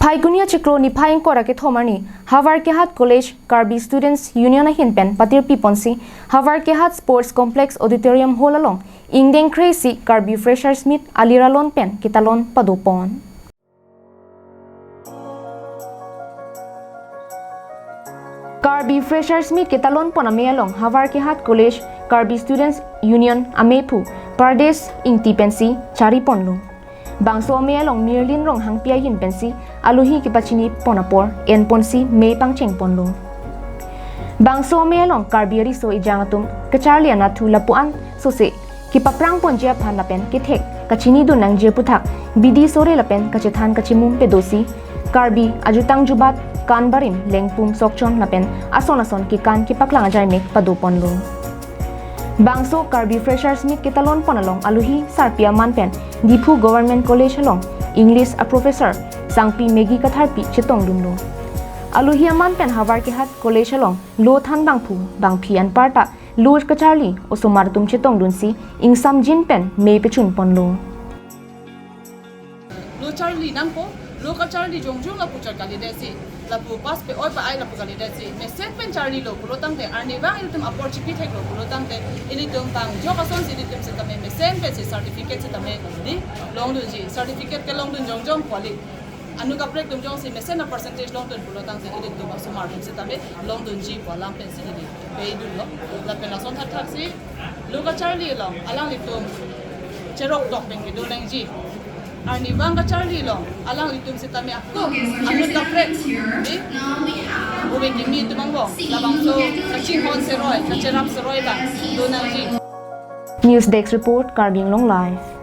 Phaigunia chikro ni phaing kora ke thomani Havarkehat College Karbi Students Union hinpen patir piponsi Havarkehat Sports Complex Auditorium Hall along Ingdeng kre-isi Karbi Fresher Smith aliralon pen kitalon padupon. Karbi Fresher Smith kitalon poname along Havarkehat College Karbi Students Union amepu Pardes ingti pensi chari ponlo. Bangso me along Mirlin rong hang pia hin pensi aluhi ki pachini ponapor en ponsi me pangcheng ponlo. Bangso me along Karbi so ijangatum kacharli anathu lapuan sose ki paprang ponjia phan lapen ki thek kachini du nang je puthak bidi sore lapen kachethan kachimum pedosi Karbi ajutang jubat kan barim lengpum sokchon lapen ason ki kan ki paklang ajai mek padu ponlo. Bangso Karbi Fresher Smith kitalon ponalong aluhi sarpia manpen Dipu Government College along English a professor sangpi megi katharpi chitong dumlo. Aluhi manpen Havarkehat College along lo than bangphi an parta lo kacharli osomar tum chitong dunsi ingsam jin pen me pechun ponlo. Lo charli nampo lo kacharli jongjong la puchar kalidesi la pu pas pe oi pa ai la pu kalidesi me set pen charli lo pulo tangte arni bang ilutum opportunity thek lo pulo tangte ilitum bang job ason ilitum se tame me sen pe certificate se tame di long dun ji certificate ke long dun jongjong kwali anu ka prek dum jong se me sen percentage long dun pulo tangte ilitum asomar dum se tame long dun ji walam pen se di pe dun lo la pen ason that thak si lo kacharli lo alang litum cherok dok beng do leng ji Arni bangga Charlie long alang itum si tami ako anu tapret di uwi kimi itu mangbo labang so kaching hon seroy kacherap seroy ba do nang ji. News Desk Report Karbi Long Live.